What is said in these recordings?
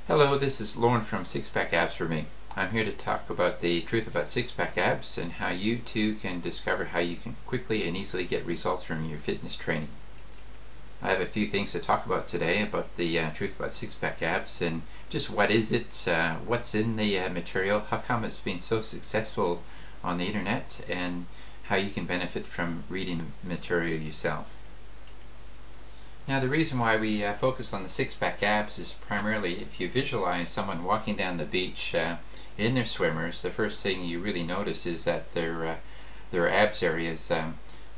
Hello, this is Lauren from Six Pack Abs for Me. I'm here to talk about the truth about six pack abs and how you too can discover how you can quickly and easily get results from your fitness training. I have a few things to talk about today about the truth about six pack abs and just what is it, what's in the material, how come it's been so successful on the internet, and how you can benefit from reading material yourself. Now the reason why we focus on the six-pack abs is primarily if you visualize someone walking down the beach in their swimmers, the first thing you really notice is that their abs area is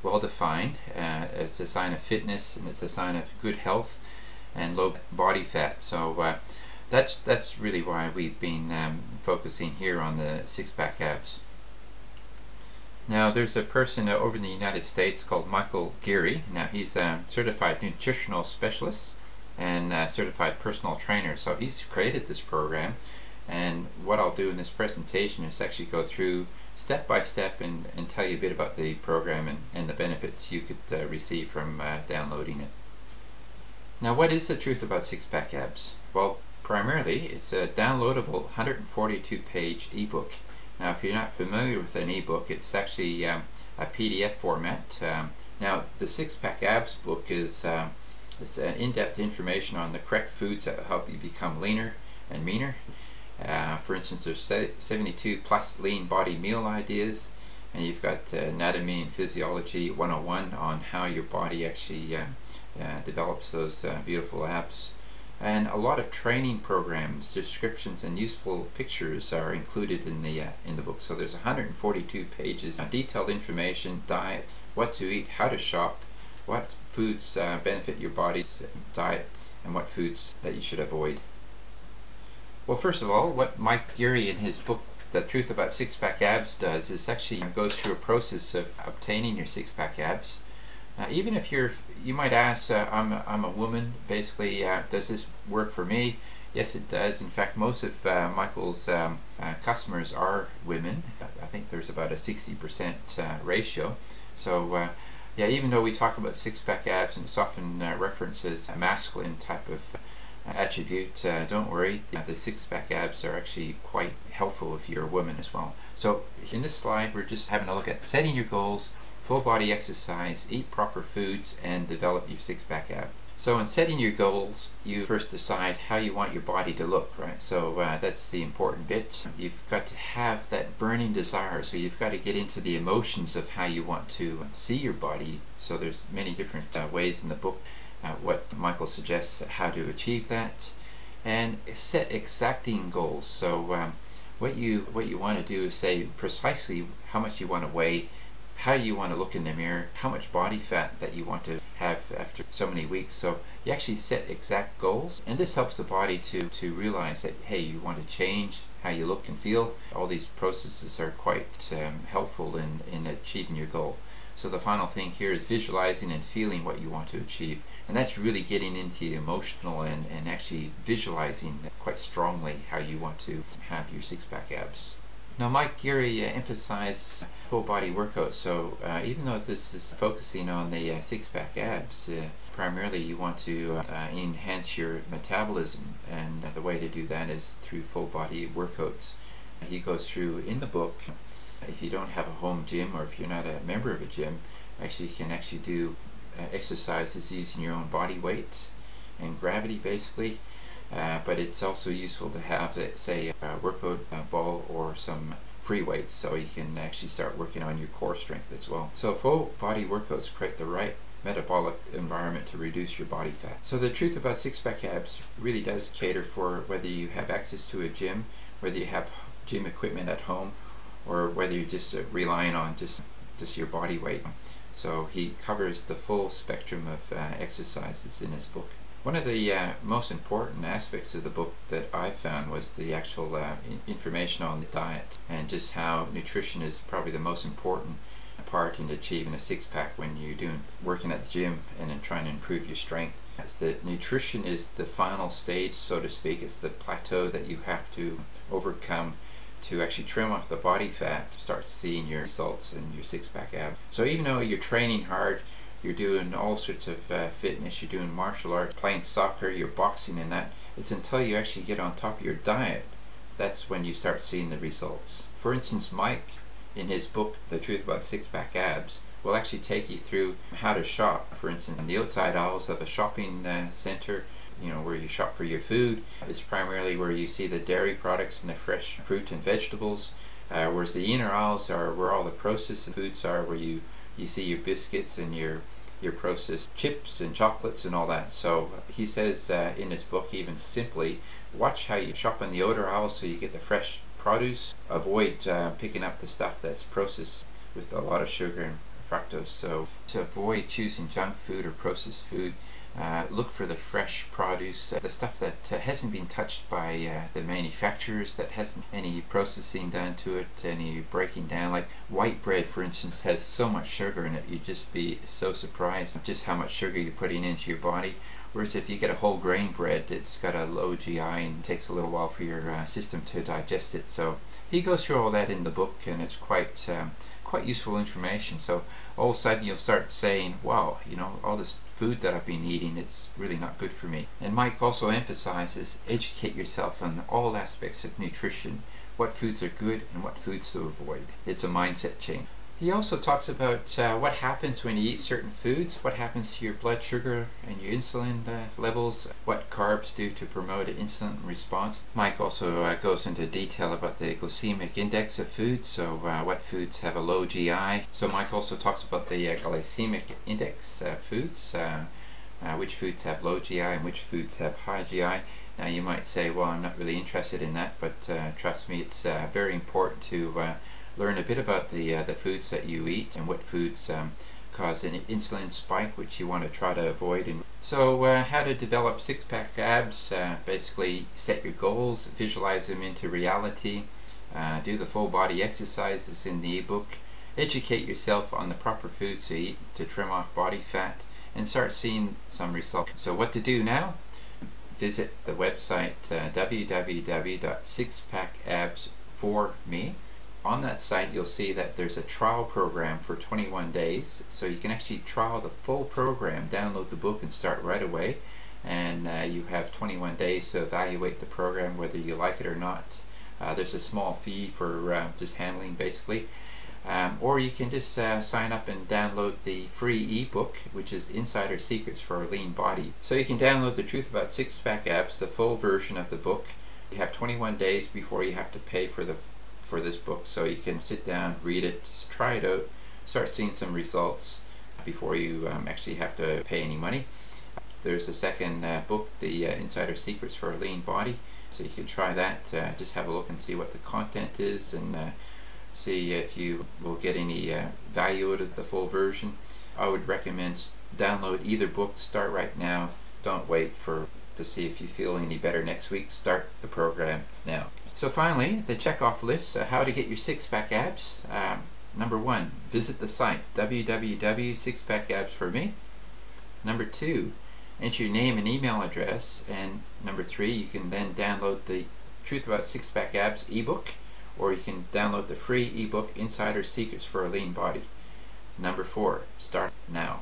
well defined. It's a sign of fitness and it's a sign of good health and low body fat. So that's really why we've been focusing here on the six-pack abs. Now there's a person over in the United States called Michael Geary. Now he's a certified nutritional specialist and certified personal trainer. So he's created this program, and what I'll do in this presentation is actually go through step by step and tell you a bit about the program and the benefits you could receive from downloading it. Now what is the truth about six-pack abs? Well, primarily it's a downloadable 142-page ebook. Now if you're not familiar with an ebook, it's actually a PDF format. Now the six-pack abs book is it's in-depth information on the correct foods that will help you become leaner and meaner. For instance, there's 72 plus lean body meal ideas, and you've got anatomy and physiology 101 on how your body actually develops those beautiful abs. And a lot of training programs, descriptions, and useful pictures are included in the book. So there's 142 pages, detailed information, diet, what to eat, how to shop, what foods benefit your body's diet, and what foods that you should avoid. Well, first of all, what Mike Geary in his book, The Truth About Six-Pack Abs, does is actually goes through a process of obtaining your six-pack abs. Even if you might ask, I'm a woman, basically, does this work for me? Yes, it does. In fact, most of Michael's customers are women. I think there's about a 60% ratio. So yeah, even though we talk about six-pack abs and it's often referenced as a masculine type of attribute, don't worry, the six-pack abs are actually quite helpful if you're a woman as well. So in this slide, we're just having a look at setting your goals, full body exercise, eat proper foods, and develop your six-pack ab. So in setting your goals, you first decide how you want your body to look, right? So that's the important bit. You've got to have that burning desire, so you've got to get into the emotions of how you want to see your body. So there's many different ways in the book what Michael suggests how to achieve that, and set exacting goals. So what you want to do is say precisely how much you want to weigh, how you want to look in the mirror, how much body fat that you want to have after so many weeks. So you actually set exact goals, and this helps the body to realize that, hey, you want to change how you look and feel. All these processes are quite helpful in achieving your goal. So the final thing here is visualizing and feeling what you want to achieve, and that's really getting into the emotional and actually visualizing quite strongly how you want to have your six-pack abs. Now Mike Geary emphasized full body workout, so even though this is focusing on the six-pack abs, primarily you want to enhance your metabolism, and the way to do that is through full body workouts. He goes through in the book, if you don't have a home gym or if you're not a member of a gym, you can actually do exercises using your own body weight and gravity basically. But it's also useful to have, say, a workout ball or some free weights, so you can actually start working on your core strength as well. So full body workouts create the right metabolic environment to reduce your body fat. So the truth about six-pack abs really does cater for whether you have access to a gym, whether you have gym equipment at home, or whether you're just relying on just your body weight. So he covers the full spectrum of exercises in his book. One of the most important aspects of the book that I found was the actual information on the diet, and just how nutrition is probably the most important part in achieving a six-pack when you're working at the gym and then trying to improve your strength. It's that nutrition is the final stage, so to speak. It's the plateau that you have to overcome to actually trim off the body fat, start seeing your results in your six-pack ab. So even though you're training hard, you're doing all sorts of fitness, you're doing martial arts, playing soccer, you're boxing and that. It's until you actually get on top of your diet that's when you start seeing the results. For instance, Mike, in his book, The Truth About Six-Pack Abs, will actually take you through how to shop. For instance, on the outside aisles of a shopping center, where you shop for your food, is primarily where you see the dairy products and the fresh fruit and vegetables, whereas the inner aisles are where all the processed foods are, where you see your biscuits and your processed chips and chocolates and all that. So he says in his book, even simply, watch how you shop in the outer aisle so you get the fresh produce. Avoid picking up the stuff that's processed with a lot of sugar and fructose. So to avoid choosing junk food or processed food, look for the fresh produce, the stuff that hasn't been touched by the manufacturers, that hasn't any processing done to it, any breaking down. Like white bread, for instance, has so much sugar in it, you'd just be so surprised just how much sugar you're putting into your body. Whereas if you get a whole grain bread, it's got a low GI and takes a little while for your system to digest it. So he goes through all that in the book, and it's quite useful information. So all of a sudden you'll start saying, wow, all this food that I've been eating, it's really not good for me. And Mike also emphasizes educate yourself on all aspects of nutrition, what foods are good and what foods to avoid. It's a mindset change. He also talks about what happens when you eat certain foods, what happens to your blood sugar and your insulin levels, what carbs do to promote an insulin response. Mike also goes into detail about the glycemic index of foods, so what foods have a low GI. So Mike also talks about the glycemic index foods, which foods have low GI and which foods have high GI. Now you might say, well, I'm not really interested in that, but trust me, it's very important to learn a bit about the foods that you eat and what foods cause an insulin spike, which you want to try to avoid. And so how to develop six-pack abs, basically set your goals, visualize them into reality, do the full body exercises in the ebook, educate yourself on the proper foods to eat to trim off body fat, and start seeing some results. So what to do now? Visit the website www.sixpackabs4me. On that site you'll see that there's a trial program for 21 days, so you can actually trial the full program, download the book and start right away, and you have 21 days to evaluate the program whether you like it or not. There's a small fee for just handling basically, or you can just sign up and download the free ebook, which is Insider Secrets for a Lean Body. So you can download The Truth About Six-Pack Abs, the full version of the book. You have 21 days before you have to pay for this book, so you can sit down, read it, just try it out, start seeing some results before you actually have to pay any money. There's a second book, the Insider Secrets for a Lean Body, so you can try that, just have a look and see what the content is, and see if you will get any value out of the full version. I would recommend download either book, start right now, don't wait to see if you feel any better next week. Start the program now. So finally, the checkoff list, how to get your six-pack abs. Number 1, visit the site www.sixpackabs4me. Number 2, enter your name and email address. And number 3, you can then download the Truth About Six-Pack Abs ebook, or you can download the free ebook Insider Secrets for a Lean Body. Number 4, start now.